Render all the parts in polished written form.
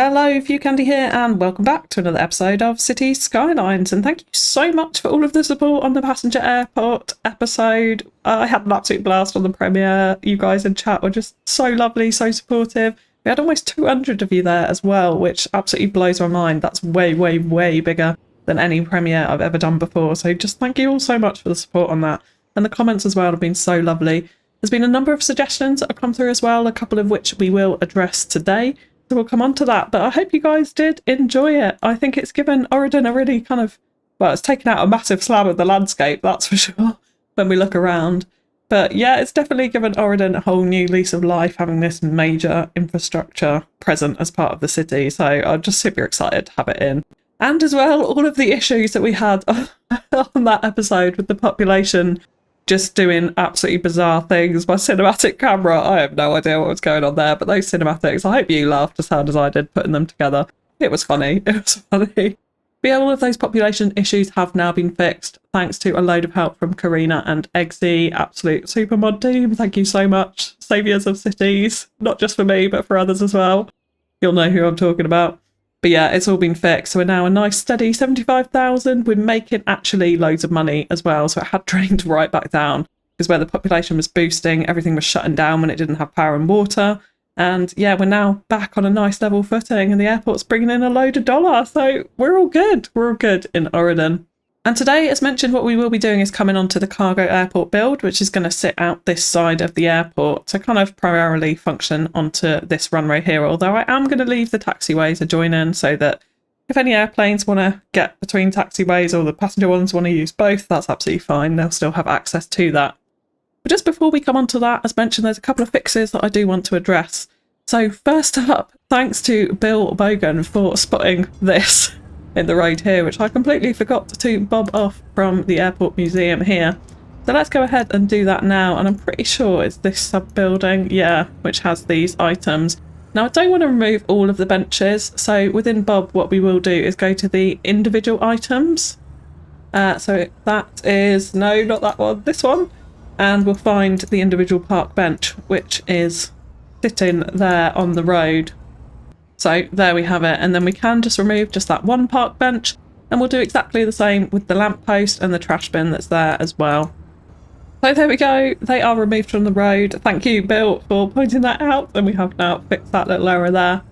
Hello, FewCandy here, and welcome back to another episode of Cities Skylines. And thank you so much for all of the support on the passenger airport episode. I had an absolute blast on the premiere. You guys in chat were just so lovely, so supportive. We had almost 200 of you there as well, which absolutely blows my mind. That's way, way, way bigger than any premiere I've ever done before. So just thank you all so much for the support on that. And the comments as well have been so lovely. There's been a number of suggestions that have come through as well, a couple of which we will address today. So we'll come on to that, but I hope you guys did enjoy it. I think it's given Auridon a really kind of, well, it's taken out a massive slab of the landscape, that's for sure, when we look around. But yeah, it's definitely given Auridon a whole new lease of life, having this major infrastructure present as part of the city. So I'm just super excited to have it in. And as well, all of the issues that we had on that episode with the population just doing absolutely bizarre things. My cinematic camera, I have no idea what was going on there, but those cinematics, I hope you laughed as hard as I did putting them together. It was funny. It was funny. But yeah, all of those population issues have now been fixed thanks to a load of help from Karina and Eggsy, absolute super mod team. Thank you so much. Saviours of cities, not just for me, but for others as well. You'll know who I'm talking about. But yeah, it's all been fixed. So we're now a nice steady 75,000. We're making actually loads of money as well. So it had drained right back down because where the population was boosting, everything was shutting down when it didn't have power and water. And yeah, we're now back on a nice level footing and the airport's bringing in a load of dollars. So we're all good. We're all good in Auridon. And today, as mentioned, what we will be doing is coming onto the cargo airport build, which is going to sit out this side of the airport to kind of primarily function onto this runway here. Although I am going to leave the taxiways adjoining so that if any airplanes want to get between taxiways or the passenger ones want to use both, that's absolutely fine. They'll still have access to that. But just before we come onto that, as mentioned, there's a couple of fixes that I do want to address. So first up, thanks to Bill Bogan for spotting this in the road here, which I completely forgot to bob off from the airport museum here. So let's go ahead and do that now, and I'm pretty sure it's this sub-building, yeah, which has these items. Now I don't want to remove all of the benches, so within Bob what we will do is go to the individual items. So that is, no, not that one, this one, and we'll find the individual park bench, which is sitting there on the road. So there we have it, and then we can just remove just that one park bench, and we'll do exactly the same with the lamppost and the trash bin that's there as well. So there we go, they are removed from the road. Thank you, Bill, for pointing that out, and we have now fixed that little error there.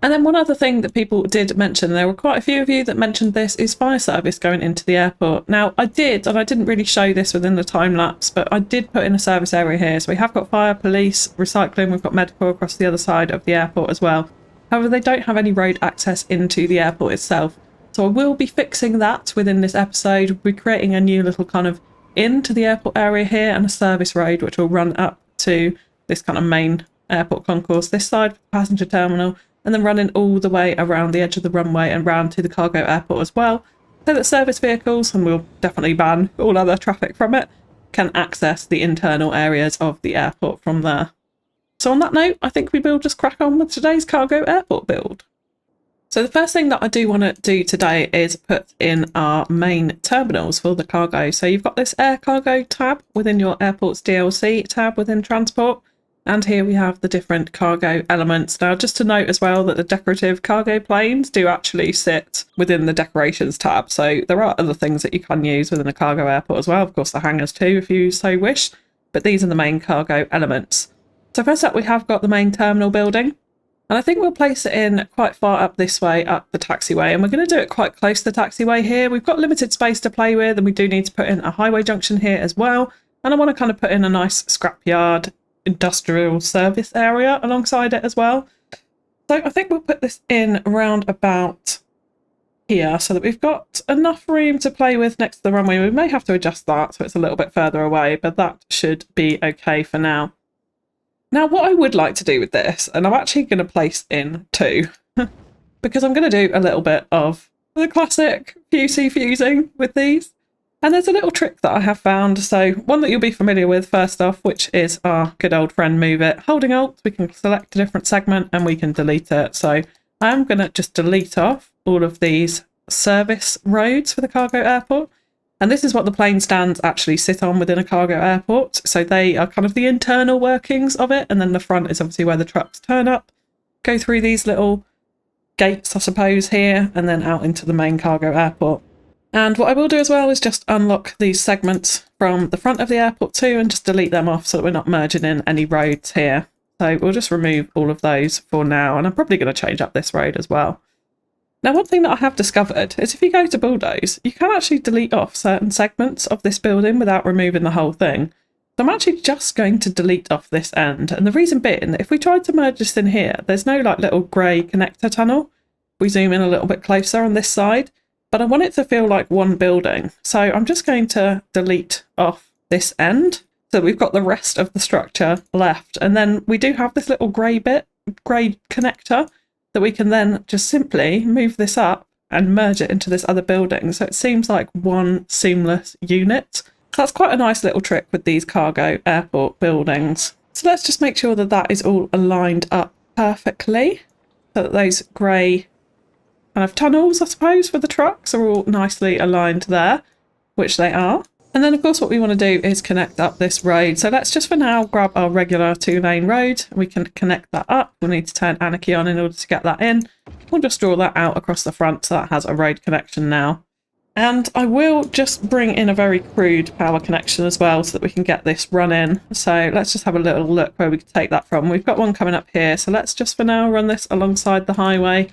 And then one other thing that people did mention, there were quite a few of you that mentioned this, is fire service going into the airport. Now I did, and I didn't really show this within the time lapse, but I did put in a service area here. So we have got fire, police, recycling, we've got medical across the other side of the airport as well. However, they don't have any road access into the airport itself. So I will be fixing that within this episode. We'll be creating a new little kind of into the airport area here and a service road which will run up to this kind of main airport concourse, this side for the passenger terminal, and then running all the way around the edge of the runway and round to the cargo airport as well, so that service vehicles, and we'll definitely ban all other traffic from it, can access the internal areas of the airport from there. So on that note, I think we will just crack on with today's cargo airport build. So the first thing that I do want to do today is put in our main terminals for the cargo. So you've got this air cargo tab within your airport's DLC tab within transport. And here we have the different cargo elements. Now, just to note as well that the decorative cargo planes do actually sit within the decorations tab. So there are other things that you can use within a cargo airport as well. Of course, the hangars too, if you so wish. But these are the main cargo elements. So first up, we have got the main terminal building, and I think we'll place it in quite far up this way, up the taxiway, and we're going to do it quite close to the taxiway here. We've got limited space to play with, and we do need to put in a highway junction here as well, and I want to kind of put in a nice scrapyard industrial service area alongside it as well. So I think we'll put this in around about here so that we've got enough room to play with next to the runway. We may have to adjust that so it's a little bit further away, but that should be okay for now. Now, what I would like to do with this, and I'm actually going to place in two, because I'm going to do a little bit of the classic fusing with these. And there's a little trick that I have found. So one that you'll be familiar with first off, which is our good old friend Move It. Holding Alt, we can select a different segment and we can delete it. So I'm going to just delete off all of these service roads for the cargo airport. And this is what the plane stands actually sit on within a cargo airport. So they are kind of the internal workings of it. And then the front is obviously where the trucks turn up, go through these little gates, I suppose, here, and then out into the main cargo airport. And what I will do as well is just unlock these segments from the front of the airport too, and just delete them off so that we're not merging in any roads here. So we'll just remove all of those for now, and I'm probably going to change up this road as well. Now, one thing that I have discovered is if you go to bulldoze, you can actually delete off certain segments of this building without removing the whole thing. So I'm actually just going to delete off this end. And the reason being that if we tried to merge this in here, there's no like little grey connector tunnel. We zoom in a little bit closer on this side, but I want it to feel like one building. So I'm just going to delete off this end. So we've got the rest of the structure left. And then we do have this little grey connector that we can then just simply move this up and merge it into this other building. So it seems like one seamless unit. So that's quite a nice little trick with these cargo airport buildings. So let's just make sure that that is all aligned up perfectly, so that those grey kind of tunnels, I suppose, for the trucks are all nicely aligned there, which they are. And then, of course, what we want to do is connect up this road. So let's just for now grab our regular 2-lane road. We can connect that up. We'll need to turn Anarchy on in order to get that in. We'll just draw that out across the front so that has a road connection now. And I will just bring in a very crude power connection as well so that we can get this running. So let's just have a little look where we can take that from. We've got one coming up here. So let's just for now run this alongside the highway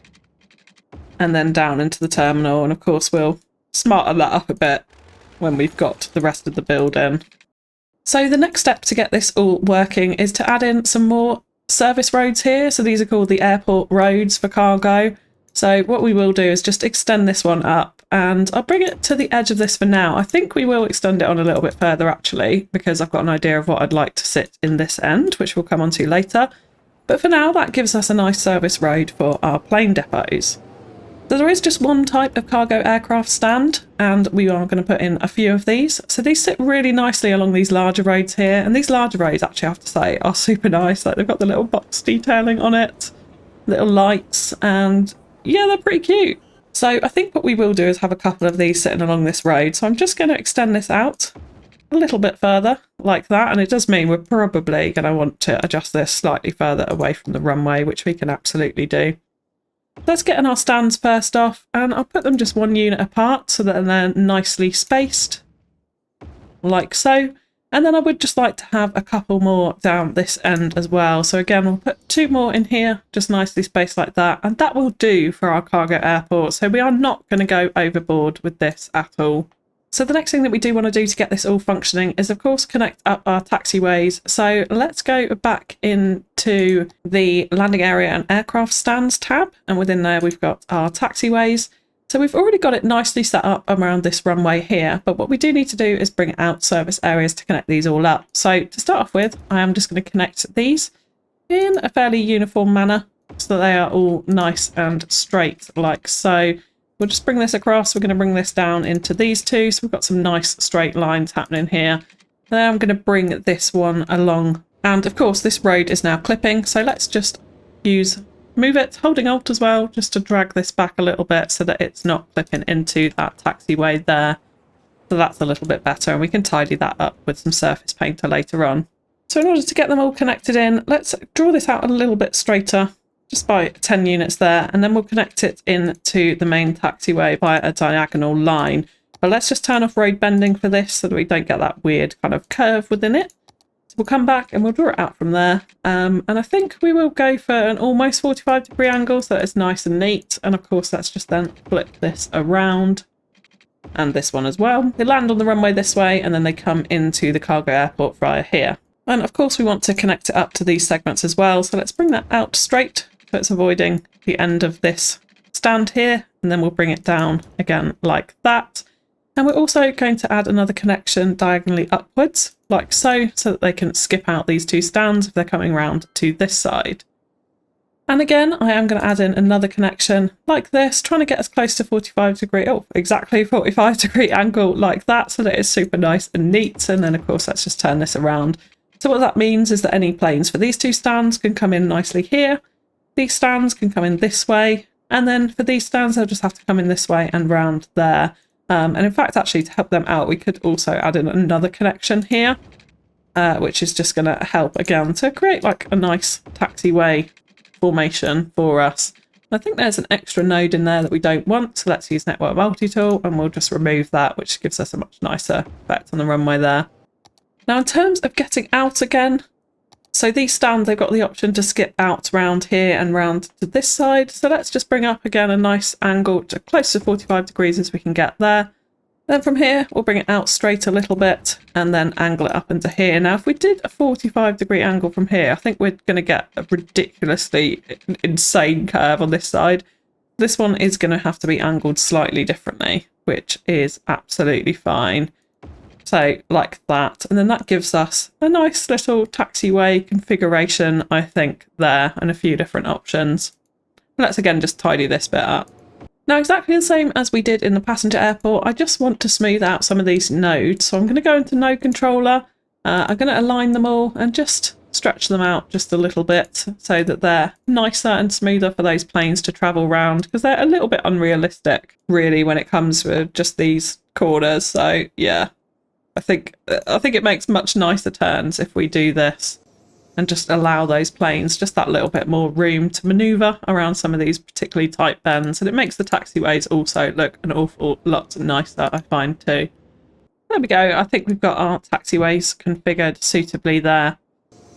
and then down into the terminal. And of course, we'll smarten that up a bit when we've got the rest of the building. So the next step to get this all working is to add in some more service roads here. So these are called the airport roads for cargo. So what we will do is just extend this one up, and I'll bring it to the edge of this for now. I think we will extend it on a little bit further actually, because I've got an idea of what I'd like to sit in this end, which we'll come on to later. But for now, that gives us a nice service road for our plane depots. So there is just one type of cargo aircraft stand, and we are going to put in a few of these. So these sit really nicely along these larger roads here, and these larger roads, actually I have to say, are super nice. Like, they've got the little box detailing on it, little lights, and yeah, they're pretty cute. So I think what we will do is have a couple of these sitting along this road. So I'm just going to extend this out a little bit further like that, and it does mean we're probably going to want to adjust this slightly further away from the runway, which we can absolutely do. Let's get in our stands first off, and I'll put them just one unit apart so that they're nicely spaced, like so. And then I would just like to have a couple more down this end as well. So again, we'll put 2 more in here, just nicely spaced like that. And that will do for our cargo airport. So we are not going to go overboard with this at all. So the next thing that we do want to do to get this all functioning is, of course, connect up our taxiways. So let's go back into the landing area and aircraft stands tab. And within there, we've got our taxiways. So we've already got it nicely set up around this runway here. But what we do need to do is bring out service areas to connect these all up. So to start off with, I am just going to connect these in a fairly uniform manner so that they are all nice and straight like so. We'll just bring this across. We're going to bring this down into these two. So we've got some nice straight lines happening here. Then I'm going to bring this one along. And of course, this road is now clipping. So let's just move it, holding Alt as well, just to drag this back a little bit so that it's not clipping into that taxiway there. So that's a little bit better. And we can tidy that up with some surface painter later on. So in order to get them all connected in, let's draw this out a little bit straighter, just by 10 units there, and then we'll connect it into the main taxiway by a diagonal line. But let's just turn off road bending for this so that we don't get that weird kind of curve within it. So we'll come back and we'll draw it out from there. And I think we will go for an almost 45-degree angle so that it's nice and neat. And of course, let's just then flip this around, and this one as well. They land on the runway this way, and then they come into the cargo airport via here. And of course, we want to connect it up to these segments as well. So let's bring that out straight. So it's avoiding the end of this stand here, and then we'll bring it down again like that. And we're also going to add another connection diagonally upwards like so that they can skip out these 2 stands if they're coming around to this side. And again, I am going to add in another connection like this, trying to get as close to 45-degree, exactly 45-degree angle like that, so that it's super nice and neat. And then of course, let's just turn this around. So what that means is that any planes for these 2 stands can come in nicely here. These stands can come in this way, and then for these stands, they'll just have to come in this way and round there. And in fact, actually, to help them out, we could also add in another connection here, which is just going to help again to create like a nice taxiway formation for us. I think there's an extra node in there that we don't want, so let's use network multi-tool and we'll just remove that, which gives us a much nicer effect on the runway there. Now in terms of getting out again, so these stands, they've got the option to skip out round here and round to this side. So let's just bring up again a nice angle to close to 45 degrees as we can get there. Then from here, we'll bring it out straight a little bit and then angle it up into here. Now, if we did a 45-degree angle from here, I think we're going to get a ridiculously insane curve on this side. This one is going to have to be angled slightly differently, which is absolutely fine. So like that. And then that gives us a nice little taxiway configuration, I think, there, and a few different options. Let's again just tidy this bit up. Now, exactly the same as we did in the passenger airport, I just want to smooth out some of these nodes. So I'm going to go into node controller. I'm going to align them all and just stretch them out just a little bit so that they're nicer and smoother for those planes to travel around, because they're a little bit unrealistic, really, when it comes to just these corners. So yeah, I think it makes much nicer turns if we do this and just allow those planes just that little bit more room to manoeuvre around some of these particularly tight bends. And it makes the taxiways also look an awful lot nicer, I find, too. There we go. I think we've got our taxiways configured suitably there.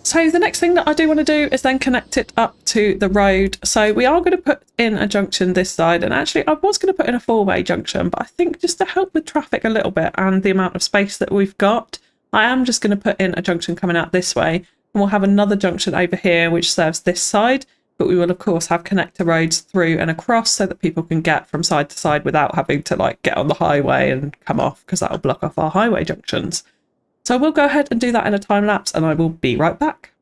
So the next thing that I do want to do is then connect it up to the road. So we are going to put in a junction this side. And actually, I was going to put in a four-way junction, but I think just to help with traffic a little bit and the amount of space that we've got, I am just going to put in a junction coming out this way. And we'll have another junction over here which serves this side, but we will of course have connector roads through and across so that people can get from side to side without having to like get on the highway and come off, because that will block off our highway junctions. So we'll go ahead and do that in a time lapse and I will be right back.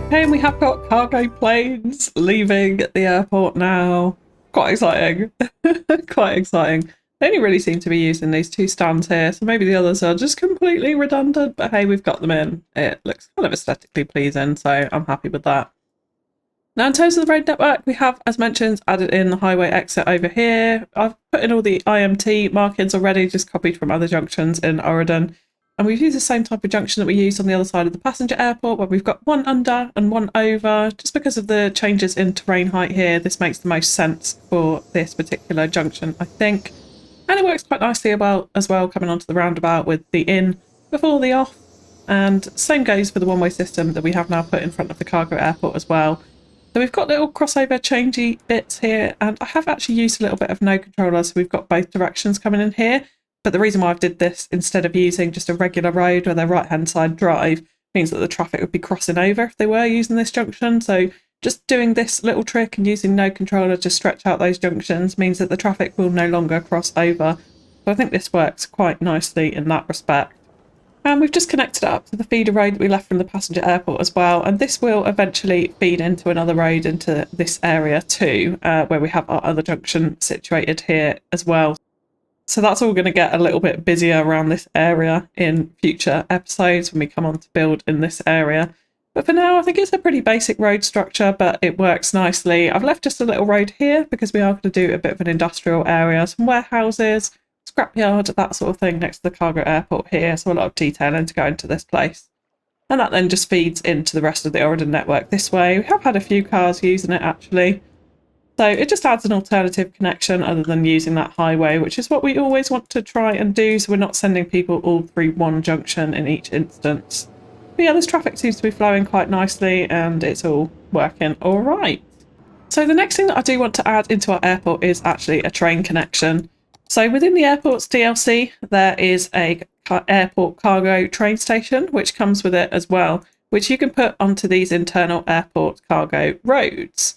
Okay, and we have got cargo planes leaving the airport now. Quite exciting. Quite exciting. They only really seem to be using these two stands here, so maybe the others are just completely redundant, but hey, we've got them in. It looks kind of aesthetically pleasing, so I'm happy with that. Now, in terms of the road network, we have, as mentioned, added in the highway exit over here. I've put in all the IMT markings already, just copied from other junctions in Auridon. and we've used the same type of junction that we used on the other side of the passenger airport, where we've got one under and one over. Just because of the changes in terrain height here, this makes the most sense for this particular junction, I think. And it works quite nicely as well coming onto the roundabout with the in before the off. And same goes for the one-way system that we have now put in front of the cargo airport as well. So we've got little crossover changey bits here, and I have actually used a little bit of node controller, so we've got both directions coming in here. But the reason why I've did this instead of using just a regular road where their right-hand side drive means that the traffic would be crossing over if they were using this junction. So just doing this little trick and using node controller to stretch out those junctions means that the traffic will no longer cross over. So I think this works quite nicely in that respect. And we've just connected it up to the feeder road that we left from the passenger airport as well. And this will eventually feed into another road into this area too, where we have our other junction situated here as well. So that's all going to get a little bit busier around this area in future episodes when we come on to build in this area. But for now, I think it's a pretty basic road structure, but it works nicely. I've left just a little road here because we are going to do a bit of an industrial area, some warehouses, scrapyard, that sort of thing next to the cargo airport here. So a lot of detailing to go into this place. And that then just feeds into the rest of the Auridon network this way. We have had a few cars using it actually. So it just adds an alternative connection other than using that highway, which is what we always want to try and do, so we're not sending people all through one junction in each instance. But yeah, this traffic seems to be flowing quite nicely and it's all working all right. So the next thing that I do want to add into our airport is actually a train connection. So within the airport's DLC, there is a airport cargo train station, which comes with it as well, which you can put onto these internal airport cargo roads.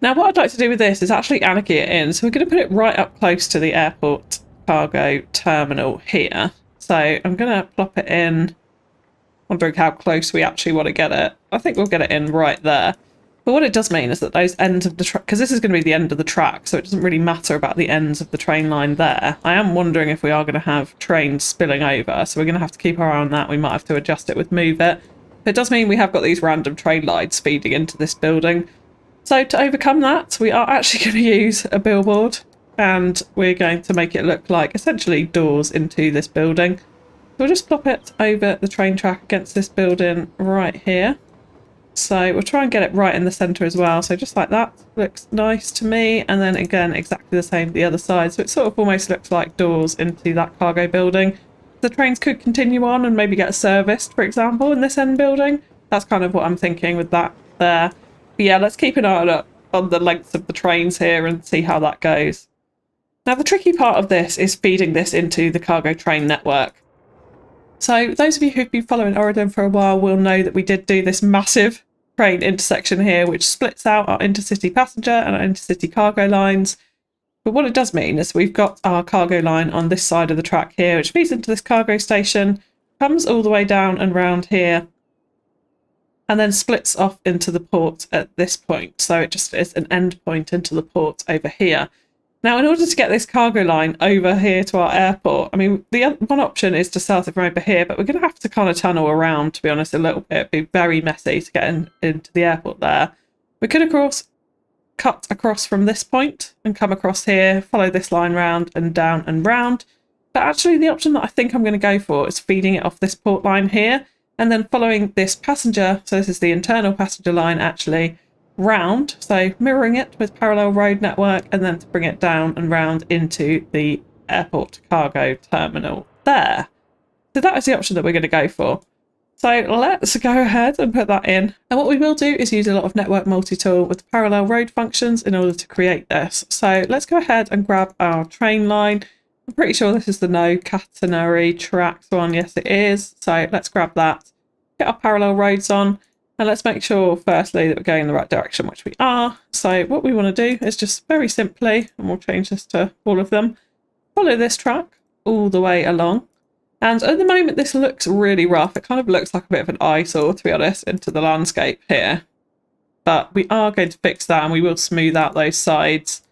Now, what I'd like to do with this is actually anarchy it in. So we're going to put it right up close to the airport cargo terminal here. So I'm going to plop it in, wondering how close we actually want to get it. I think we'll get it in right there. But what it does mean is that those ends of the track, because this is going to be the end of the track, so it doesn't really matter about the ends of the train line there. I am wondering if we are going to have trains spilling over, so we're going to have to keep our eye on that. We might have to adjust it with Move It. It does mean we have got these random train lines feeding into this building. So to overcome that, we are actually going to use a billboard and we're going to make it look like essentially doors into this building. So we'll just plop it over the train track against this building right here. So we'll try and get it right in the centre as well. So just like that, looks nice to me. And then again, exactly the same the other side. So it sort of almost looks like doors into that cargo building. The trains could continue on and maybe get serviced, for example, in this end building. That's kind of what I'm thinking with that there. But yeah, let's keep an eye on the length of the trains here and see how that goes. Now, the tricky part of this is feeding this into the cargo train network. So those of you who've been following Auridon for a while will know that we did do this massive train intersection here, which splits out our intercity passenger and our intercity cargo lines. But what it does mean is we've got our cargo line on this side of the track here, which feeds into this cargo station, comes all the way down and round here, and then splits off into the port at this point. So it just is an end point into the port over here. Now, in order to get this cargo line over here to our airport, I mean, the one option is to start it from over here, but we're going to have to kind of tunnel around, to be honest, a little bit. It'd be very messy to get into the airport there. We could, of course, cut across from this point and come across here, follow this line round and down and round. But actually, the option that I think I'm going to go for is feeding it off this port line here, and then following this passenger, so this is the internal passenger line actually, round, so mirroring it with parallel road network, and then to bring it down and round into the airport cargo terminal there. So that is the option that we're going to go for. So let's go ahead and put that in. And what we will do is use a lot of network multi-tool with parallel road functions in order to create this. So let's go ahead and grab our train line. I'm pretty sure this is the no catenary tracks one. Yes, it is. So let's grab that, get our parallel roads on, and let's make sure firstly that we're going in the right direction, which we are. So what we want to do is just very simply, and we'll change this to all of them, follow this track all the way along. And at the moment, this looks really rough. It kind of looks like a bit of an eyesore, to be honest, into the landscape here. But we are going to fix that, and we will smooth out those sides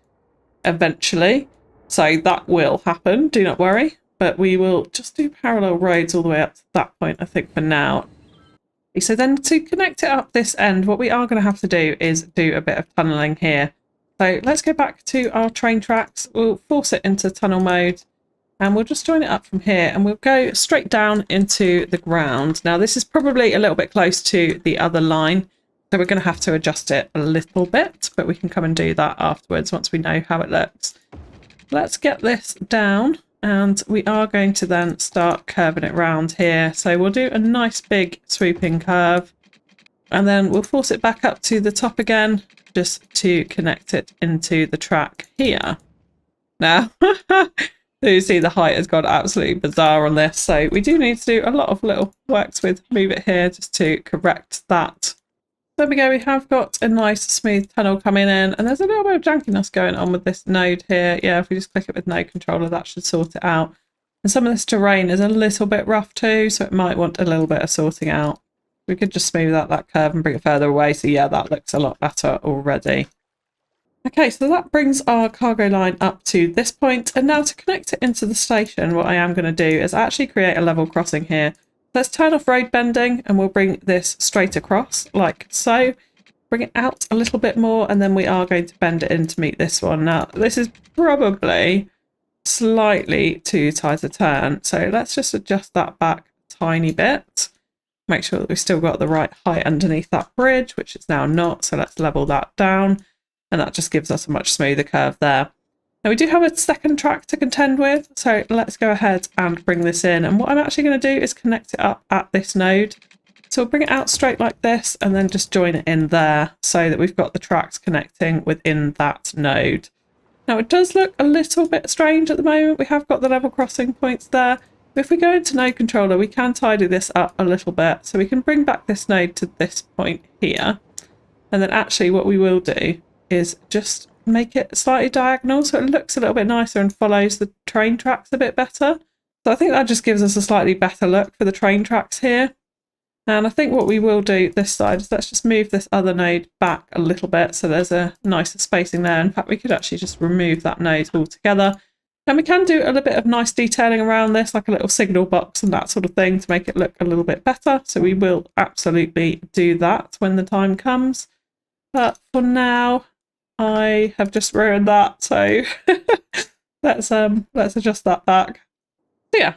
eventually. So that will happen, do not worry. But we will just do parallel roads all the way up to that point, I think, for now. So then to connect it up this end, what we are going to have to do is do a bit of tunnelling here. So let's go back to our train tracks. We'll force it into tunnel mode. And we'll just join it up from here and we'll go straight down into the ground. Now this is probably a little bit close to the other line, so we're going to have to adjust it a little bit, but we can come and do that afterwards once we know how it looks. Let's get this down and we are going to then start curving it round here. So we'll do a nice big swooping curve and then we'll force it back up to the top again just to connect it into the track here. Now, you see the height has gone absolutely bizarre on this, so we do need to do a lot of little works with move it here just to correct that. There we go, we have got a nice smooth tunnel coming in, and there's a little bit of jankiness going on with this node here. Yeah, if we just click it with node controller, that should sort it out. And some of this terrain is a little bit rough too, so it might want a little bit of sorting out. We could just smooth out that curve and bring it further away, so yeah, that looks a lot better already. Okay, so that brings our cargo line up to this point, and now to connect it into the station, what I am going to do is actually create a level crossing here. Let's turn off road bending and we'll bring this straight across like so. Bring it out a little bit more and then we are going to bend it in to meet this one. Now this is probably slightly too tight a turn, so let's just adjust that back a tiny bit. Make sure that we've still got the right height underneath that bridge, which it's now not, so let's level that down. And that just gives us a much smoother curve there. Now we do have a second track to contend with, so let's go ahead and bring this in. And what I'm actually going to do is connect it up at this node. So we'll bring it out straight like this and then just join it in there so that we've got the tracks connecting within that node. Now it does look a little bit strange at the moment. We have got the level crossing points there. But if we go into node controller, we can tidy this up a little bit. So we can bring back this node to this point here. And then actually what we will do is just make it slightly diagonal so it looks a little bit nicer and follows the train tracks a bit better. So I think that just gives us a slightly better look for the train tracks here. And I think what we will do this side is let's just move this other node back a little bit so there's a nicer spacing there. In fact, we could actually just remove that node altogether. And we can do a little bit of nice detailing around this, like a little signal box and that sort of thing to make it look a little bit better. So we will absolutely do that when the time comes. But for now, I have just ruined that, so let's adjust that back. So yeah,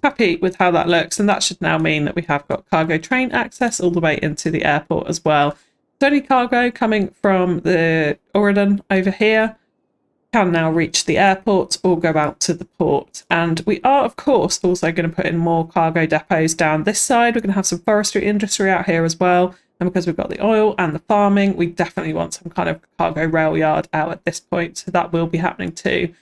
happy with how that looks, and that should now mean that we have got cargo train access all the way into the airport as well. It's only cargo coming from the Auridon over here can now reach the airport or go out to the port. And we are, of course, also going to put in more cargo depots down this side. We're going to have some forestry industry out here as well. And because we've got the oil and the farming, we definitely want some kind of cargo rail yard out at this point. So that will be happening too.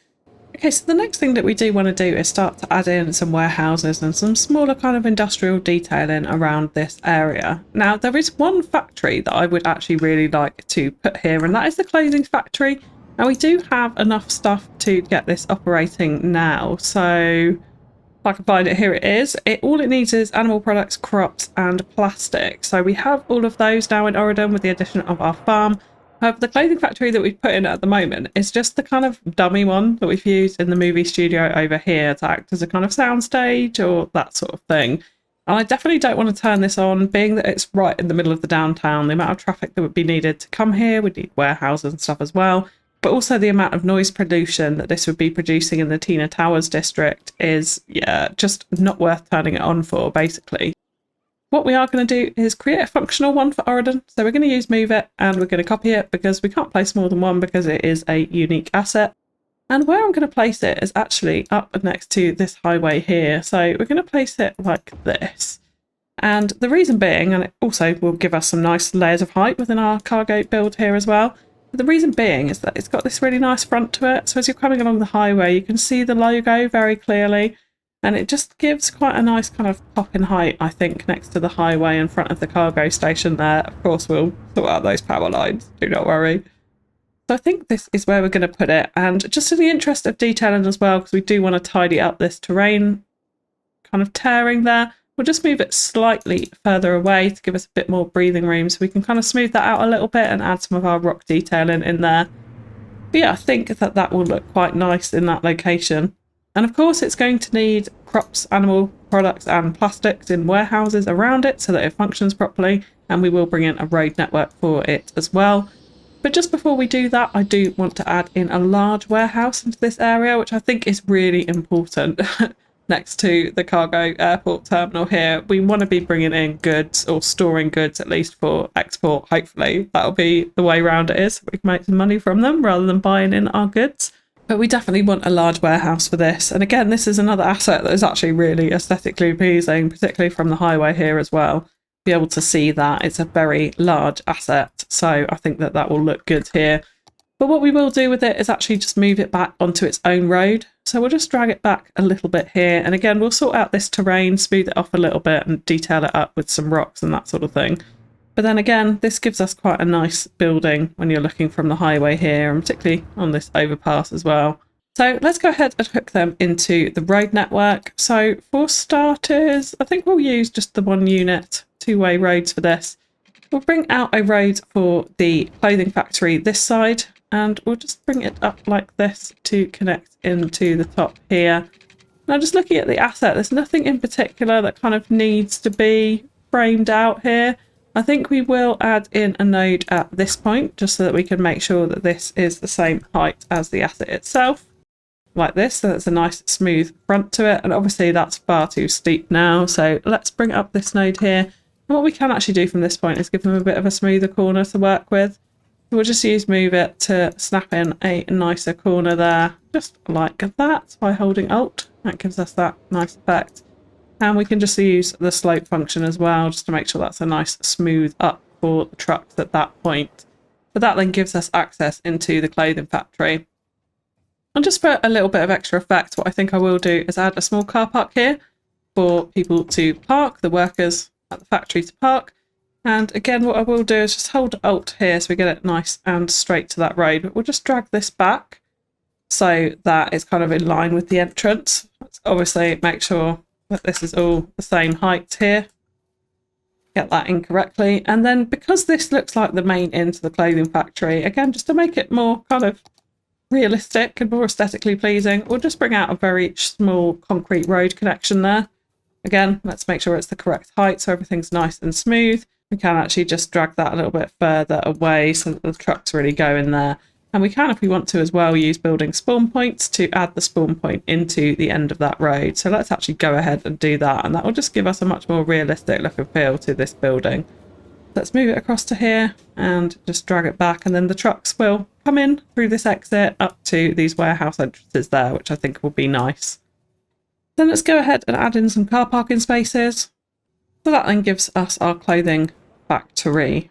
Okay, so the next thing that we do want to do is start to add in some warehouses and some smaller kind of industrial detailing around this area. Now, there is one factory that I would actually really like to put here, and that is the clothing factory. Now, we do have enough stuff to get this operating now. So if I can find it, here it is. All it needs is animal products, crops and plastic. So we have all of those now in Auridon with the addition of our farm. However, the clothing factory that we've put in at the moment is just the kind of dummy one that we've used in the movie studio over here to act as a kind of soundstage or that sort of thing. And I definitely don't want to turn this on, being that it's right in the middle of the downtown. The amount of traffic that would be needed to come here, we'd need warehouses and stuff as well. But also the amount of noise pollution that this would be producing in the Tina Towers district is, yeah, just not worth turning it on for, basically. What we are going to do is create a functional one for Auridon. So we're going to use move it and we're going to copy it because we can't place more than one because it is a unique asset. And where I'm going to place it is actually up next to this highway here. So we're going to place it like this. And the reason being, and it also will give us some nice layers of height within our cargo build here as well. But the reason being is that it's got this really nice front to it. So as you're coming along the highway, you can see the logo very clearly. And it just gives quite a nice kind of pop in height, I think, next to the highway in front of the cargo station there. Of course, we'll sort out those power lines, do not worry. So I think this is where we're going to put it. And just in the interest of detailing as well, because we do want to tidy up this terrain kind of tearing there, we'll just move it slightly further away to give us a bit more breathing room so we can kind of smooth that out a little bit and add some of our rock detailing in there. But yeah, I think that that will look quite nice in that location. And of course, it's going to need crops, animal products and plastics in warehouses around it so that it functions properly. And we will bring in a road network for it as well. But just before we do that, I do want to add in a large warehouse into this area, which I think is really important. Next to the cargo airport terminal here, we want to be bringing in goods, or storing goods at least for export. Hopefully that'll be the way around it is, so we can make some money from them rather than buying in our goods. But we definitely want a large warehouse for this. And again, this is another asset that is actually really aesthetically pleasing, particularly from the highway here as well. Be able to see that it's a very large asset, so I think that that will look good here. But what we will do with it is actually just move it back onto its own road. So we'll just drag it back a little bit here, and again we'll sort out this terrain, smooth it off a little bit and detail it up with some rocks and that sort of thing. But then again, this gives us quite a nice building when you're looking from the highway here, and particularly on this overpass as well. So let's go ahead and hook them into the road network. So for starters, I think we'll use just the one unit two-way roads for this. We'll bring out a road for the clothing factory this side, and we'll just bring it up like this to connect into the top here. Now just looking at the asset, there's nothing in particular that kind of needs to be framed out here. I think we will add in a node at this point just so that we can make sure that this is the same height as the asset itself, like this, so it's a nice smooth front to it. And obviously that's far too steep now, so let's bring up this node here. And what we can actually do from this point is give them a bit of a smoother corner to work with. So we'll just use move it to snap in a nicer corner there, just like that, by holding Alt. That gives us that nice effect. And we can just use the slope function as well, just to make sure that's a nice smooth up for the trucks at that point. But that then gives us access into the clothing factory. And just for a little bit of extra effect, what I think I will do is add a small car park here for people to park, the workers at the factory to park. And again, what I will do is just hold Alt here so we get it nice and straight to that road. But we'll just drag this back so that it's kind of in line with the entrance. Let's obviously make sure that this is all the same height here. Get that in correctly. And then because this looks like the main end to the clothing factory, again, just to make it more kind of realistic and more aesthetically pleasing, we'll just bring out a very small concrete road connection there. Again, let's make sure it's the correct height so everything's nice and smooth. We can actually just drag that a little bit further away so that the trucks really go in there. And we can, if we want to as well, use building spawn points to add the spawn point into the end of that road. So let's actually go ahead and do that, and that will just give us a much more realistic look and feel to this building. Let's move it across to here and just drag it back, and then the trucks will come in through this exit up to these warehouse entrances there, which I think will be nice. Then let's go ahead and add in some car parking spaces. So that then gives us our clothing factory.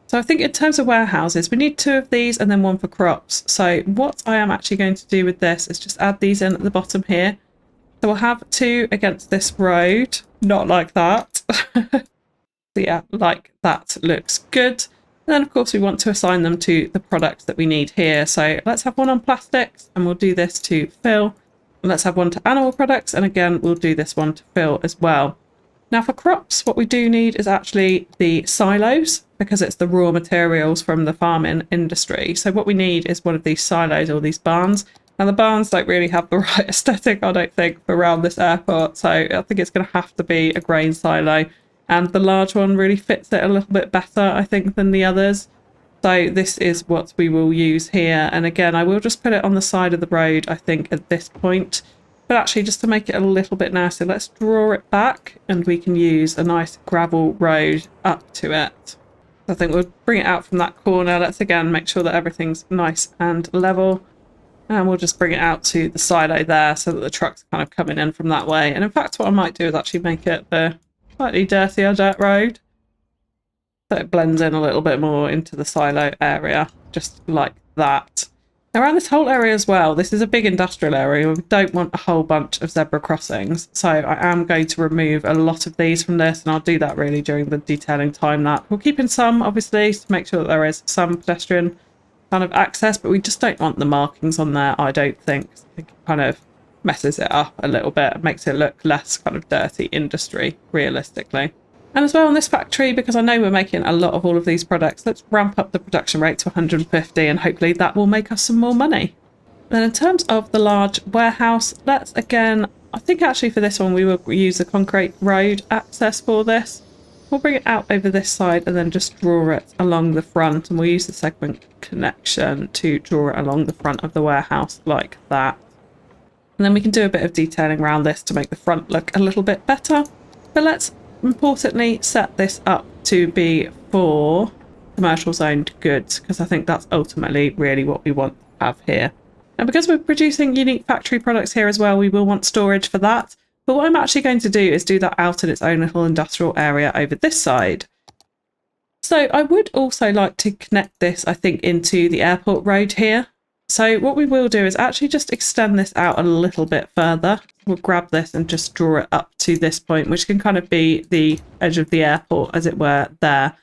So I think in terms of warehouses, we need 2 of these and then 1 for crops. So what I am actually going to do with this is just add these in at the bottom here. So we'll have 2 against this road, not like that. So yeah, like that looks good. And then of course we want to assign them to the products that we need here. So let's have 1 on plastics, and we'll do this to fill. And let's have 1 to animal products, and again we'll do this one to fill as well. Now for crops, what we do need is actually the silos, because it's the raw materials from the farming industry. So what we need is one of these silos or these barns. And the barns don't really have the right aesthetic, I don't think, for around this airport. So I think it's going to have to be a grain silo. And the large one really fits it a little bit better, I think, than the others. So this is what we will use here. And again, I will just put it on the side of the road, I think, at this point. But actually, just to make it a little bit nicer, let's draw it back and we can use a nice gravel road up to it. I think we'll bring it out from that corner. Let's again make sure that everything's nice and level. And we'll just bring it out to the silo there so that the truck's kind of coming in from that way. And in fact, what I might do is actually make it the slightly dirtier dirt road, so it blends in a little bit more into the silo area, just like that. Around this whole area as well, this is a big industrial area. We don't want a whole bunch of zebra crossings. So I am going to remove a lot of these from this, and I'll do that really during the detailing time lapse. We'll keep in some, obviously, to make sure that there is some pedestrian kind of access, but we just don't want the markings on there, I don't think. I think it kind of messes it up a little bit and makes it look less kind of dirty industry, realistically. And as well on this factory, because I know we're making a lot of all of these products, let's ramp up the production rate to 150, and hopefully that will make us some more money. Then in terms of the large warehouse, let's again, I think actually for this one we will use the concrete road access for this. we'll bring it out over this side and then just draw it along the front, and we'll use the segment connection to draw it along the front of the warehouse like that. And then we can do a bit of detailing around this to make the front look a little bit better. But let's importantly set this up to be for commercial zoned goods, because I think that's ultimately really what we want to have here. And because we're producing unique factory products here as well, we will want storage for that. But what I'm actually going to do is do that out in its own little industrial area over this side. So I would also like to connect this, I think, into the airport road here. So what we will do is actually just extend this out a little bit further. We'll grab this and just draw it up to this point, which can kind of be the edge of the airport, as it were, there.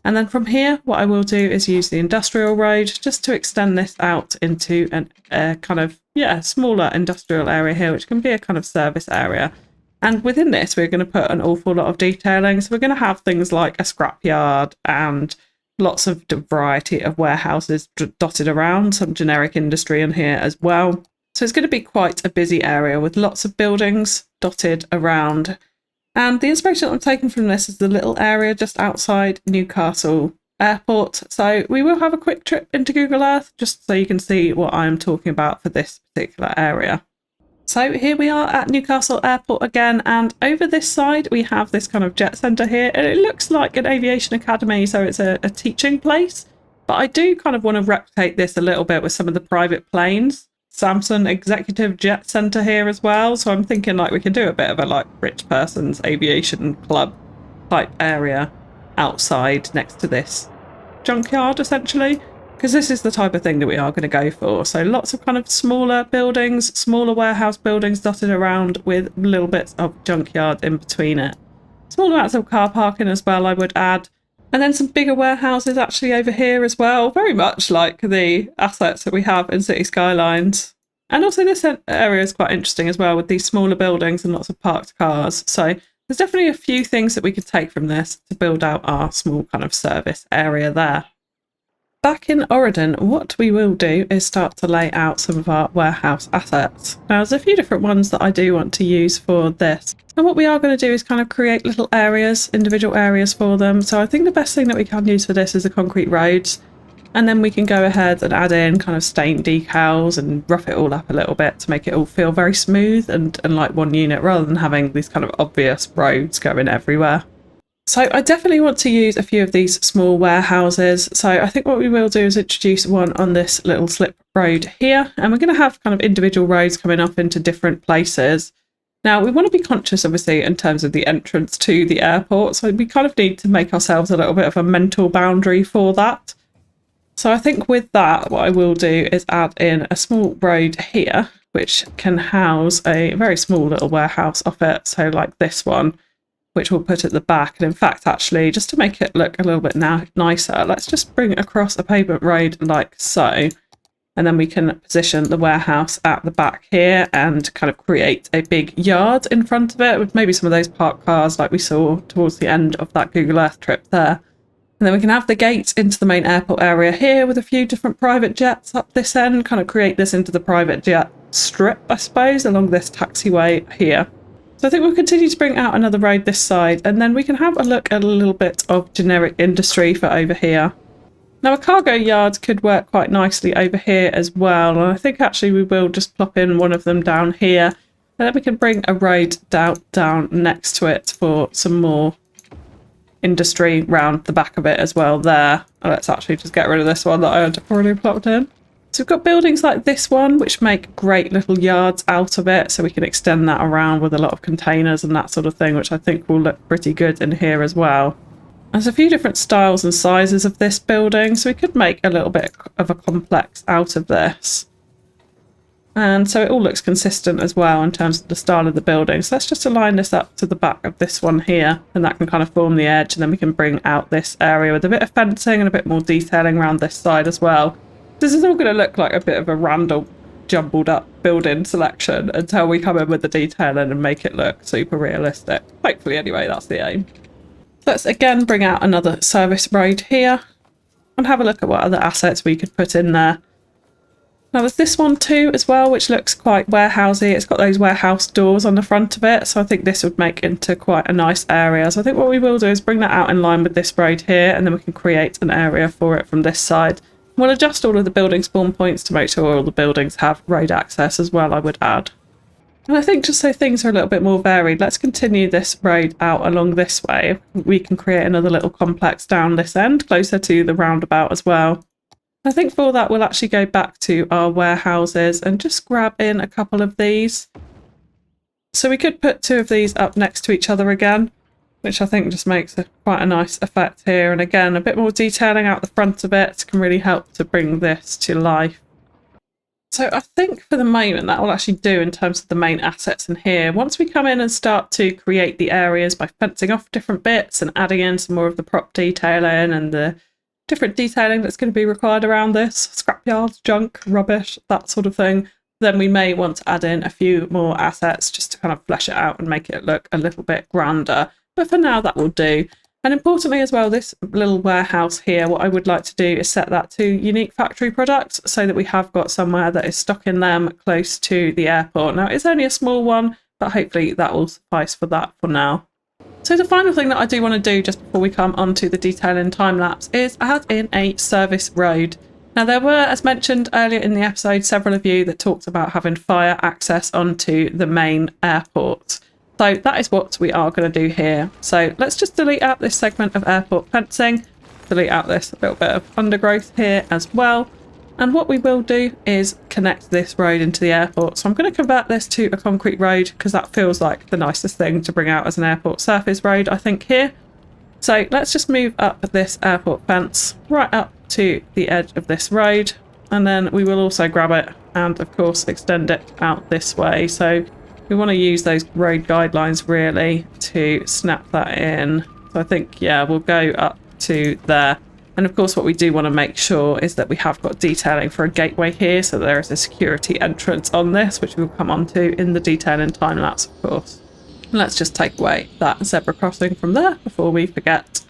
And then from here, what I will do is use the industrial road just to extend this out into a kind of, smaller industrial area here, which can be a kind of service area. And within this, we're going to put an awful lot of detailing. So we're going to have things like a scrapyard and lots of variety of warehouses dotted around, some generic industry in here as well. So it's going to be quite a busy area with lots of buildings dotted around. And the inspiration that I'm taking from this is the little area just outside Newcastle Airport. So we will have a quick trip into Google Earth just so you can see what I'm talking about for this particular area. So here we are at Newcastle Airport again, and over this side we have this kind of jet centre here, and it looks like an aviation academy, so it's a teaching place. But I do kind of want to replicate this a little bit with some of the private planes. Samsung Executive Jet Centre here as well, so I'm thinking like we can do a bit of a like rich person's aviation club type area outside next to this junkyard essentially, because this is the type of thing that we are going to go for. So lots of kind of smaller buildings, smaller warehouse buildings dotted around with little bits of junkyard in between it. Small amounts of car parking as well, I would add. And then some bigger warehouses actually over here as well, very much like the assets that we have in City Skylines. And also this area is quite interesting as well with these smaller buildings and lots of parked cars. So there's definitely a few things that we could take from this to build out our small kind of service area there. Back in Auridon, what we will do is start to lay out some of our warehouse assets. Now, there's a few different ones that I do want to use for this. And what we are going to do is kind of create little areas, individual areas for them. So I think the best thing that we can use for this is the concrete roads. And then we can go ahead and add in kind of stain decals and rough it all up a little bit to make it all feel very smooth and like one unit, rather than having these kind of obvious roads going everywhere. So I definitely want to use a few of these small warehouses. So I think what we will do is introduce one on this little slip road here. And we're going to have kind of individual roads coming up into different places. Now, we want to be conscious, obviously, in terms of the entrance to the airport. So we kind of need to make ourselves a little bit of a mental boundary for that. So I think with that, what I will do is add in a small road here, which can house a very small little warehouse off it. So like this one, which we'll put at the back. And in fact, actually, just to make it look a little bit nicer, let's just bring across a pavement road like so. And then we can position the warehouse at the back here and kind of create a big yard in front of it with maybe some of those parked cars like we saw towards the end of that Google Earth trip there. And then we can have the gate into the main airport area here with a few different private jets up this end, kind of create this into the private jet strip, I suppose, along this taxiway here. So I think we'll continue to bring out another road this side, and then we can have a look at a little bit of generic industry for over here. Now a cargo yard could work quite nicely over here as well, and I think actually we will just plop in one of them down here, and then we can bring a road down next to it for some more industry round the back of it as well there. And let's actually just get rid of this one that I had already plopped in. So we've got buildings like this one, which make great little yards out of it. So we can extend that around with a lot of containers and that sort of thing, which I think will look pretty good in here as well. There's a few different styles and sizes of this building, so we could make a little bit of a complex out of this. And so it all looks consistent as well in terms of the style of the building. So let's just align this up to the back of this one here, and that can kind of form the edge. And then we can bring out this area with a bit of fencing and a bit more detailing around this side as well. This is all going to look like a bit of a random, jumbled up building selection until we come in with the detailing and make it look super realistic. Hopefully, anyway, that's the aim. Let's again bring out another service road here and have a look at what other assets we could put in there. Now there's this one too as well, which looks quite warehousey. It's got those warehouse doors on the front of it, so I think this would make into quite a nice area. So I think what we will do is bring that out in line with this road here, and then we can create an area for it from this side. We'll adjust all of the building spawn points to make sure all the buildings have road access as well, I would add. And I think just so things are a little bit more varied, let's continue this road out along this way. We can create another little complex down this end, closer to the roundabout as well. I think for that we'll actually go back to our warehouses and just grab in a couple of these. So we could put two of these up next to each other again, which I think just makes quite a nice effect here. And again, a bit more detailing out the front of it can really help to bring this to life. So I think for the moment that will actually do in terms of the main assets in here. Once we come in and start to create the areas by fencing off different bits and adding in some more of the prop detailing and the different detailing that's going to be required around this, scrapyards, junk, rubbish, that sort of thing, then we may want to add in a few more assets just to kind of flesh it out and make it look a little bit grander. But for now that will do. And importantly as well, this little warehouse here, what I would like to do is set that to unique factory products so that we have got somewhere that is stocking them close to the airport. Now it's only a small one, but hopefully that will suffice for that for now. So the final thing that I do want to do just before we come on to the detailing time lapse is add in a service road. Now there were, as mentioned earlier in the episode, several of you that talked about having fire access onto the main airport. So that is what we are going to do here. So let's just delete out this segment of airport fencing, delete out this little bit of undergrowth here as well. And what we will do is connect this road into the airport. So I'm going to convert this to a concrete road because that feels like the nicest thing to bring out as an airport surface road, I think, here. So let's just move up this airport fence right up to the edge of this road. And then we will also grab it and, of course, extend it out this way. So we want to use those road guidelines really to snap that in. So I think, yeah, we'll go up to there. And of course, what we do want to make sure is that we have got detailing for a gateway here. So there is a security entrance on this, which we'll come on to in the detailing time lapse, of course. And let's just take away that zebra crossing from there before we forget.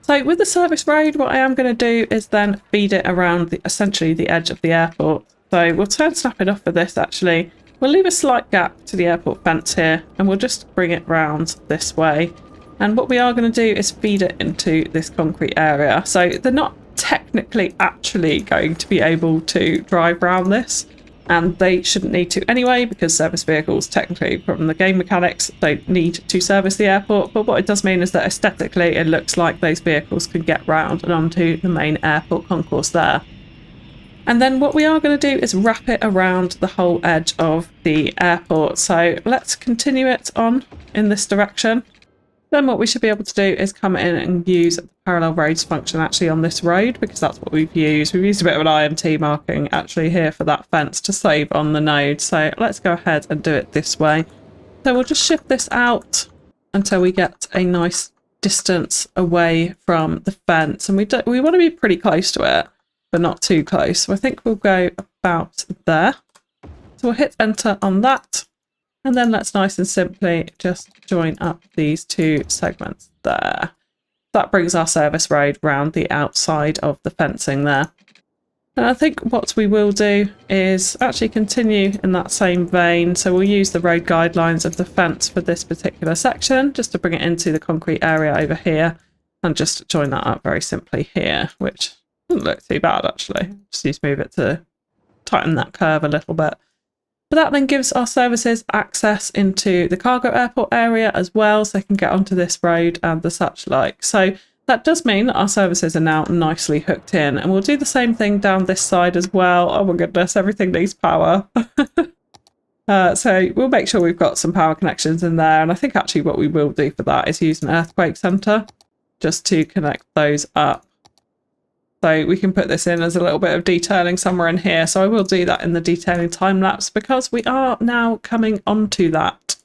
So with the service road, what I am going to do is then feed it around essentially the edge of the airport. So we'll turn snapping off for this actually. We'll leave a slight gap to the airport fence here and we'll just bring it round this way. And what we are going to do is feed it into this concrete area. So they're not technically actually going to be able to drive around this. And they shouldn't need to anyway, because service vehicles, technically, from the game mechanics, don't need to service the airport. But what it does mean is that aesthetically, it looks like those vehicles can get round and onto the main airport concourse there. And then what we are going to do is wrap it around the whole edge of the airport. So let's continue it on in this direction. Then what we should be able to do is come in and use the parallel roads function actually on this road, because that's what we've used. We've used a bit of an IMT marking actually here for that fence to save on the node. So let's go ahead and do it this way. So we'll just shift this out until we get a nice distance away from the fence. And we want to be pretty close to it, but not too close. So I think we'll go about there. So we'll hit enter on that. And then let's nice and simply just join up these two segments there. That brings our service road round the outside of the fencing there. And I think what we will do is actually continue in that same vein. So we'll use the road guidelines of the fence for this particular section, just to bring it into the concrete area over here, and just join that up very simply here, which doesn't look too bad actually. Just need to move it to tighten that curve a little bit. But that then gives our services access into the cargo airport area as well, so they can get onto this road and the such like. So that does mean that our services are now nicely hooked in, and we'll do the same thing down this side as well. Oh my goodness, everything needs power. So we'll make sure we've got some power connections in there, and I think actually what we will do for that is use an earthquake center just to connect those up. So we can put this in as a little bit of detailing somewhere in here. So I will do that in the detailing time lapse because we are now coming onto that.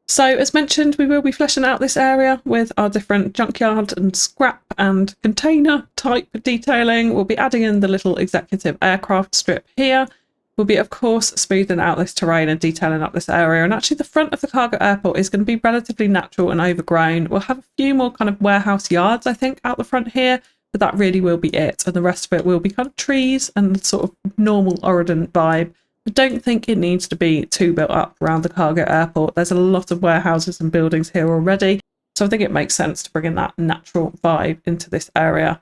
So as mentioned, we will be fleshing out this area with our different junkyard and scrap and container type detailing. We'll be adding in the little executive aircraft strip here. We'll be, of course, smoothing out this terrain and detailing up this area. And actually the front of the cargo airport is going to be relatively natural and overgrown. We'll have a few more kind of warehouse yards, I think, out the front here, but that really will be it. And the rest of it will be kind of trees and sort of normal Auridon vibe. I don't think it needs to be too built up around the cargo airport. There's a lot of warehouses and buildings here already. So I think it makes sense to bring in that natural vibe into this area.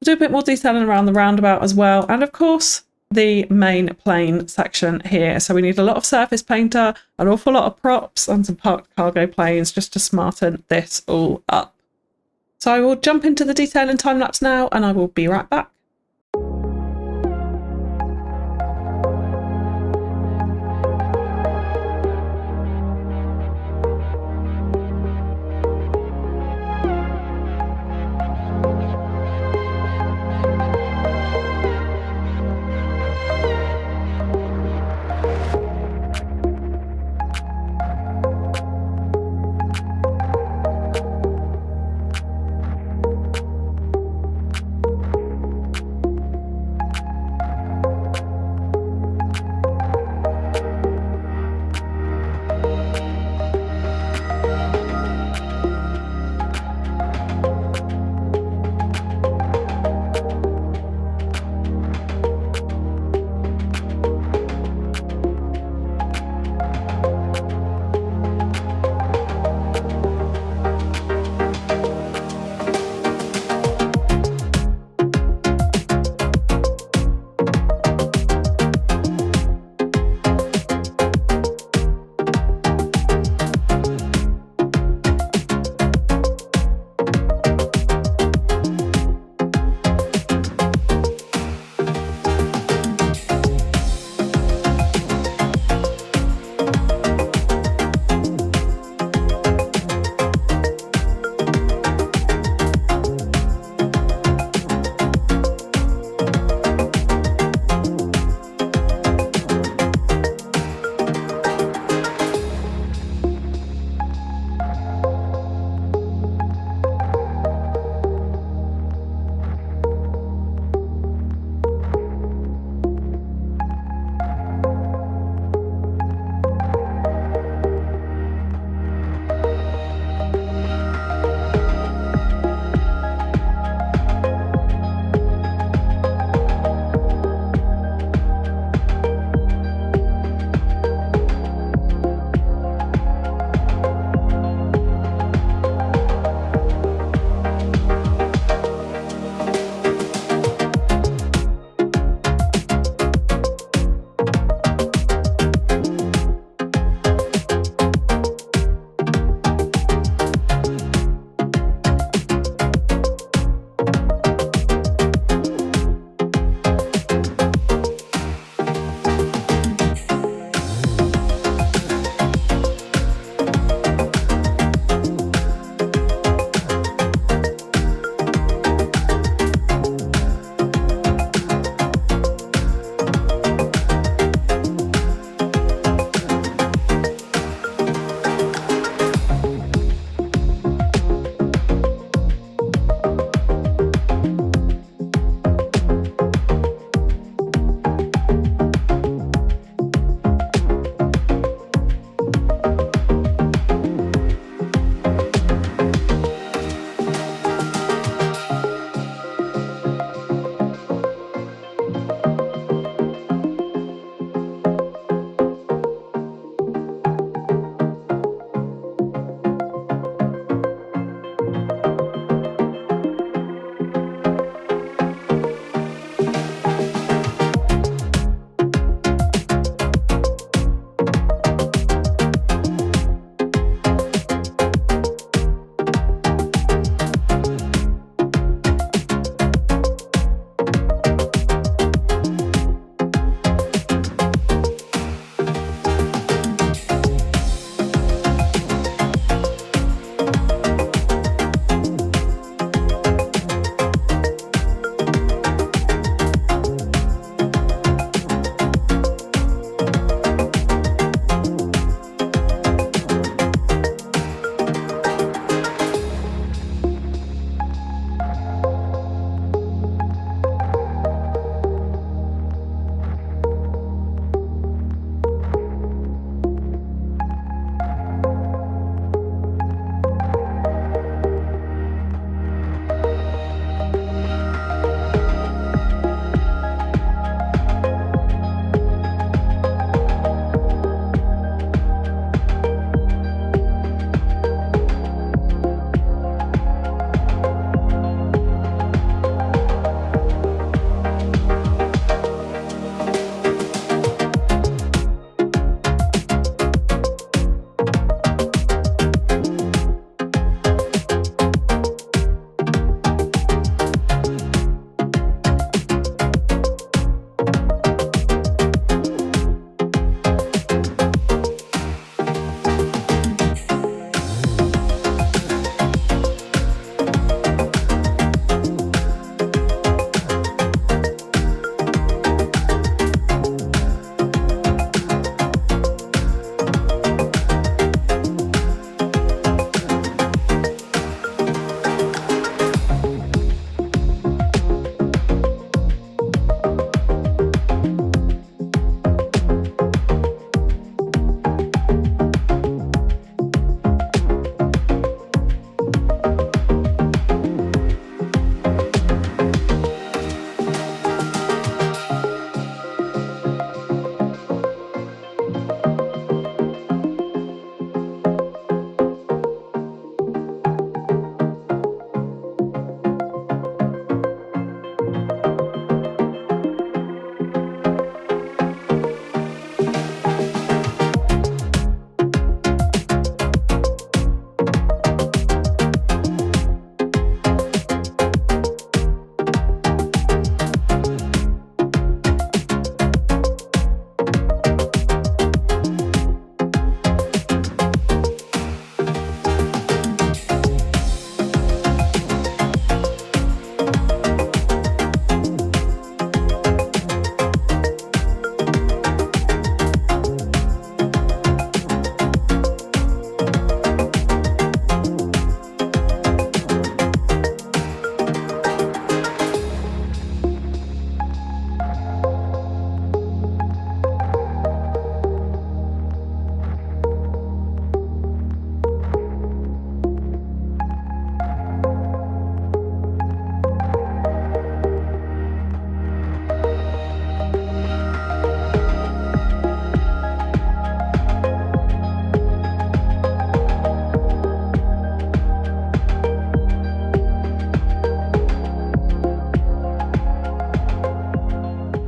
We'll do a bit more detailing around the roundabout as well. And of course, the main plane section here. So we need a lot of surface painter, an awful lot of props and some parked cargo planes just to smarten this all up. So I will jump into the detail in time lapse now and I will be right back.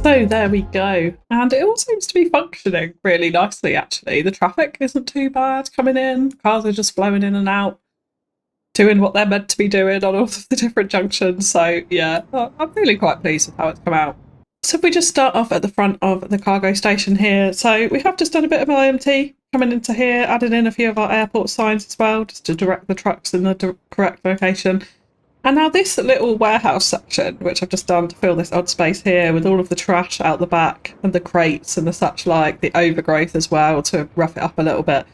So there we go. And it all seems to be functioning really nicely, actually. The traffic isn't too bad coming in. Cars are just flowing in and out, doing what they're meant to be doing on all of the different junctions. So yeah, I'm really quite pleased with how it's come out. So if we just start off at the front of the cargo station here. So we have just done a bit of IMT coming into here, added in a few of our airport signs as well, just to direct the trucks in the correct location. And now this little warehouse section, which I've just done to fill this odd space here with all of the trash out the back and the crates and the such like, the overgrowth as well to rough it up a little bit,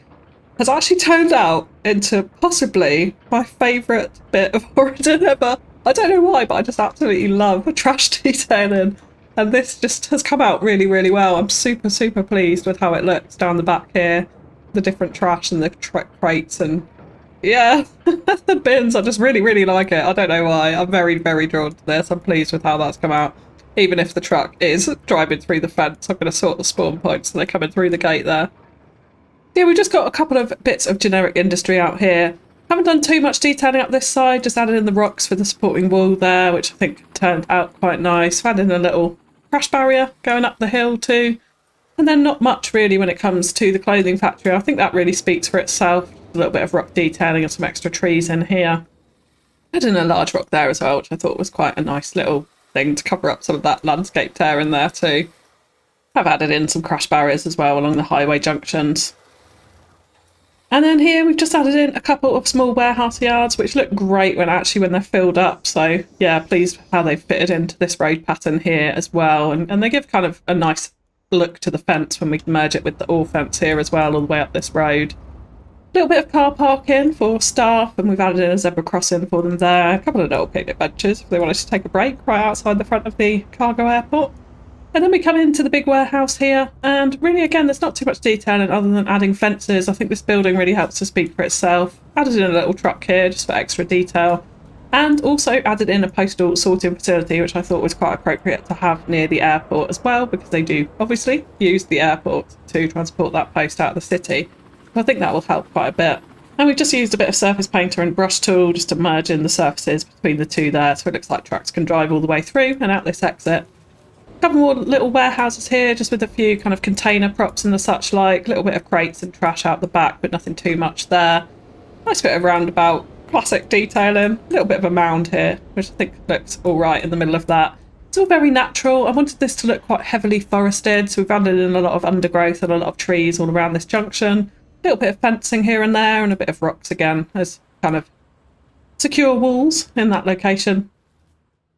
has actually turned out into possibly my favourite bit of Auridon ever. I don't know why, but I just absolutely love trash detailing. And this just has come out really, really well. I'm super, super pleased with how it looks down the back here. The different trash and the crates and yeah, the bins. I just really, really like it. I don't know why. I'm very, very drawn to this. I'm pleased with how that's come out. Even if the truck is driving through the fence, I'm going to sort the spawn points so they're coming through the gate there. Yeah, we've just got a couple of bits of generic industry out here. Haven't done too much detailing up this side, just added in the rocks for the supporting wall there, which I think turned out quite nice. Added in a little crash barrier going up the hill too. And then not much really when it comes to the clothing factory. I think that really speaks for itself. A little bit of rock detailing and some extra trees in here. Added in a large rock there as well, which I thought was quite a nice little thing to cover up some of that landscape tear in there too. I've added in some crash barriers as well along the highway junctions. And then here we've just added in a couple of small warehouse yards, which look great when they're filled up. So yeah, pleased with how they've fitted into this road pattern here as well. And they give kind of a nice look to the fence when we merge it with the all fence here as well, all the way up this road. A little bit of car parking for staff, and we've added in a zebra crossing for them there. A couple of little picnic benches if they wanted to take a break right outside the front of the cargo airport. And then we come into the big warehouse here, and really again there's not too much detailing other than adding fences. I think this building really helps to speak for itself. Added in a little truck here just for extra detail, and also added in a postal sorting facility, which I thought was quite appropriate to have near the airport as well, because they do obviously use the airport to transport that post out of the city. I think that will help quite a bit. And we've just used a bit of surface painter and brush tool just to merge in the surfaces between the two there, so it looks like trucks can drive all the way through and out this exit. A couple more little warehouses here, just with a few kind of container props and the such like, a little bit of crates and trash out the back, but nothing too much there. Nice bit of roundabout, classic detailing, a little bit of a mound here, which I think looks all right in the middle of that. It's all very natural. I wanted this to look quite heavily forested, so we've added in a lot of undergrowth and a lot of trees all around this junction. A little bit of fencing here and there, and a bit of rocks again as kind of secure walls in that location.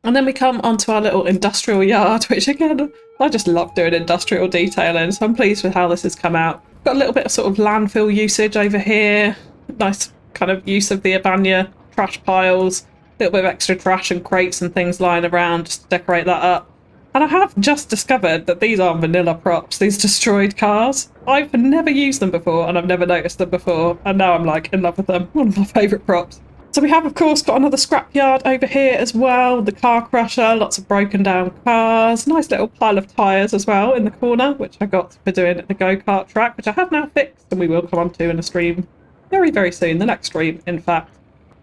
And then we come onto our little industrial yard, which again, I just love doing industrial detailing, so I'm pleased with how this has come out. Got a little bit of sort of landfill usage over here. Nice kind of use of the Abanya trash piles. A little bit of extra trash and crates and things lying around just to decorate that up. And I have just discovered that these are vanilla props, these destroyed cars. I've never used them before and I've never noticed them before, and now I'm like in love with them. One of my favourite props. So we have of course got another scrapyard over here as well, the car crusher, lots of broken down cars, nice little pile of tyres as well in the corner, which I got for doing at the go-kart track, which I have now fixed and we will come on to in a stream very, very soon, the next stream in fact.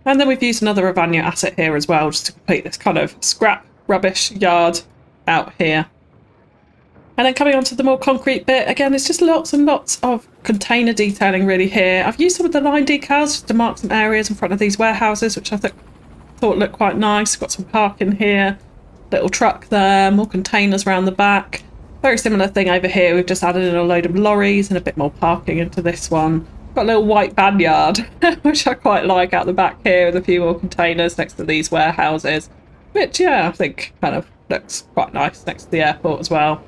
And then we've used another Avanya asset here as well, just to complete this kind of scrap rubbish yard out here. And then coming on to the more concrete bit, again, it's just lots and lots of container detailing really here. I've used some of the line decals just to mark some areas in front of these warehouses, which I thought looked quite nice. Got some parking here, little truck there, more containers around the back. Very similar thing over here. We've just added in a load of lorries and a bit more parking into this one. Got a little white van yard, which I quite like out the back here, with a few more containers next to these warehouses, which, yeah, I think kind of looks quite nice next to the airport as well.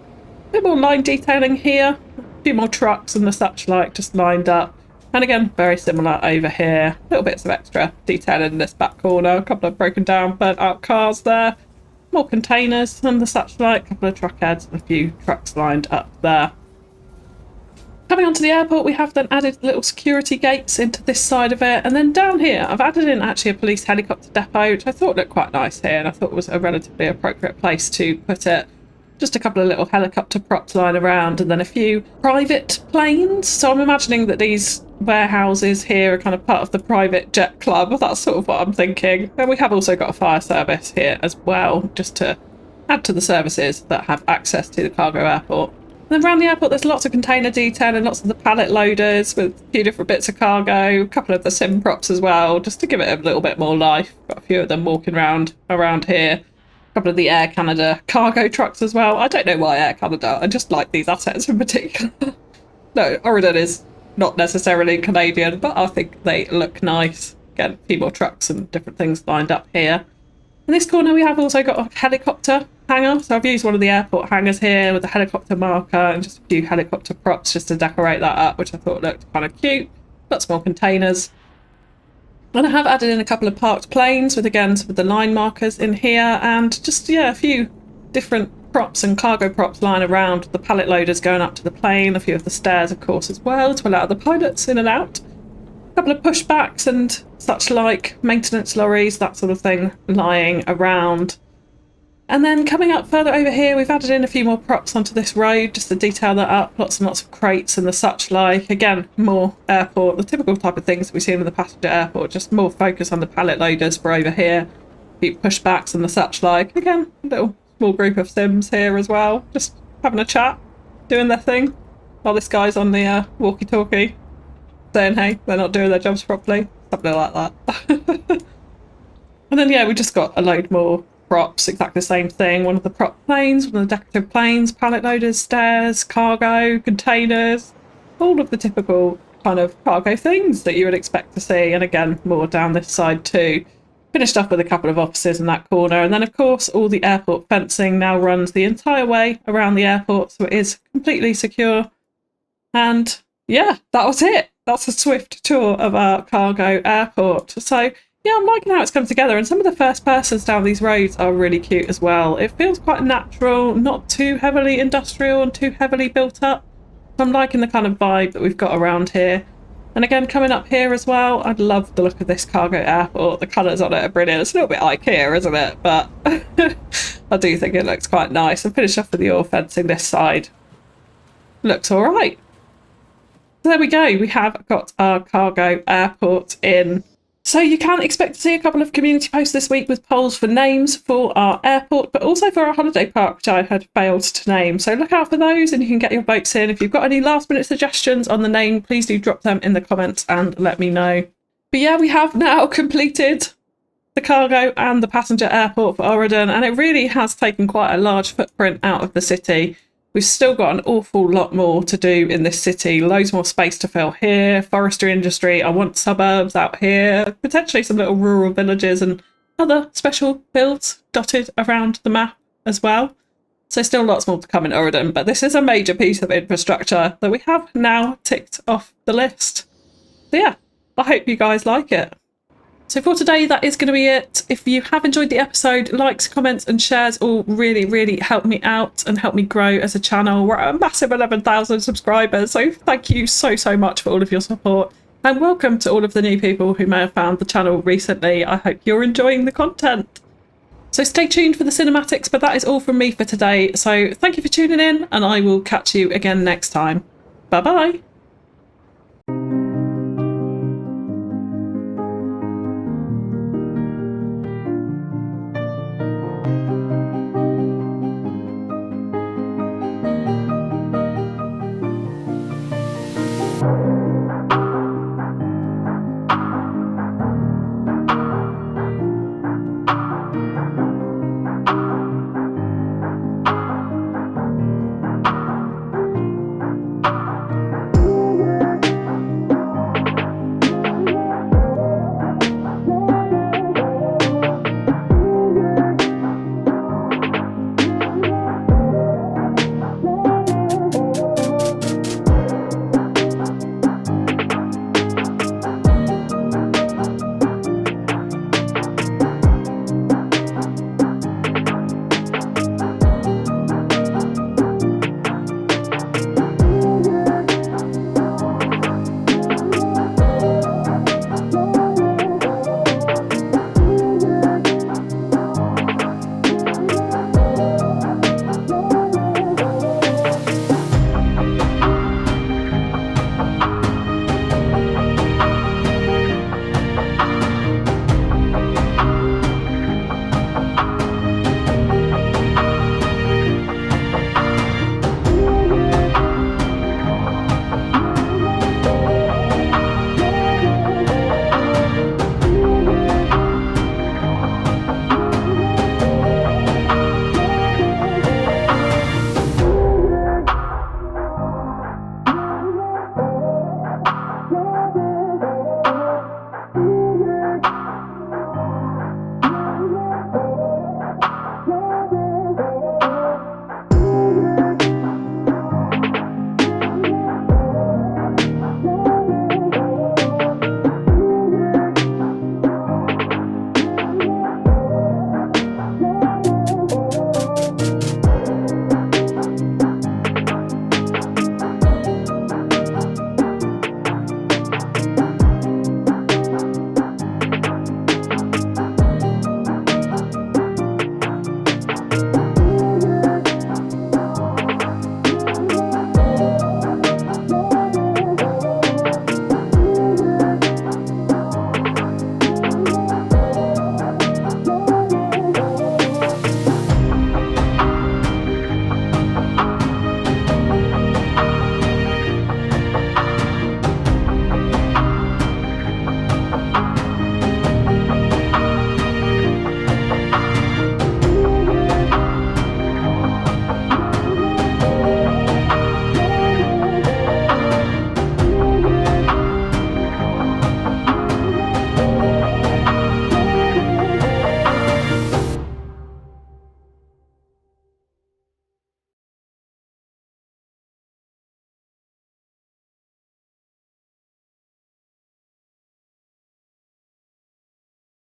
A bit more line detailing here, a few more trucks and the such like just lined up. And again, very similar over here. Little bits of extra detailing in this back corner, a couple of broken down, burnt out cars there. More containers and the such like, a couple of truck heads and a few trucks lined up there. Coming onto the airport, we have then added little security gates into this side of it. And then down here, I've added in actually a police helicopter depot, which I thought looked quite nice here. And I thought was a relatively appropriate place to put it. Just a couple of little helicopter props lying around and then a few private planes. So I'm imagining that these warehouses here are kind of part of the private jet club. That's sort of what I'm thinking. And we have also got a fire service here as well, just to add to the services that have access to the cargo airport. And then around the airport, there's lots of container detail and lots of the pallet loaders with a few different bits of cargo, a couple of the sim props as well, just to give it a little bit more life. Got a few of them walking around here. A couple of the Air Canada cargo trucks as well. I don't know why Air Canada, I just like these assets in particular. No, Auridon is not necessarily Canadian, but I think they look nice. Again, a few more trucks and different things lined up here. In this corner, we have also got a helicopter hangar. So I've used one of the airport hangars here with a helicopter marker and just a few helicopter props just to decorate that up, which I thought looked kind of cute. Lots more containers. And I have added in a couple of parked planes with, again, some of the line markers in here and just, yeah, a few different props and cargo props lying around. The pallet loaders going up to the plane, a few of the stairs, of course, as well, to allow the pilots in and out. A couple of pushbacks and such like, maintenance lorries, that sort of thing lying around. And then coming up further over here, we've added in a few more props onto this road just to detail that up. Lots and lots of crates and the such like. Again, more airport, the typical type of things that we see in the passenger airport, just more focus on the pallet loaders for over here. A few pushbacks and the such like. Again, a little small group of sims here as well, just having a chat, doing their thing, while this guy's on the walkie-talkie saying, hey, they're not doing their jobs properly. Something like that. And then, yeah, we just got a load more props, exactly the same thing. One of the prop planes, one of the decorative planes, pallet loaders, stairs, cargo, containers, all of the typical kind of cargo things that you would expect to see. And again, more down this side too. Finished up with a couple of offices in that corner. And then, of course, all the airport fencing now runs the entire way around the airport, so it is completely secure. And yeah, that was it. That's a swift tour of our cargo airport. So yeah, I'm liking how it's come together, and some of the first persons down these roads are really cute as well. It feels quite natural, not too heavily industrial and too heavily built up. So I'm liking the kind of vibe that we've got around here. And again, coming up here as well, I love the look of this cargo airport. The colours on it are brilliant. It's a little bit IKEA, isn't it? But I do think it looks quite nice. And finish off with the oil fencing this side. Looks all right. So there we go. We have got our cargo airport in. So you can expect to see a couple of community posts this week with polls for names for our airport, but also for our holiday park, which I had failed to name. So look out for those and you can get your votes in. If you've got any last minute suggestions on the name, please do drop them in the comments and let me know. But yeah, we have now completed the cargo and the passenger airport for Auridon, and it really has taken quite a large footprint out of the city. We've still got an awful lot more to do in this city. Loads more space to fill here, forestry industry. I want suburbs out here, potentially some little rural villages and other special builds dotted around the map as well. So still lots more to come in Auridon, but this is a major piece of infrastructure that we have now ticked off the list. So yeah, I hope you guys like it. So for today, that is going to be it. If you have enjoyed the episode, likes, comments and shares all really, really help me out and help me grow as a channel. We're at a massive 11,000 subscribers, so thank you so, so much for all of your support. And welcome to all of the new people who may have found the channel recently. I hope you're enjoying the content. So stay tuned for the cinematics, but that is all from me for today. So thank you for tuning in, and I will catch you again next time. Bye-bye.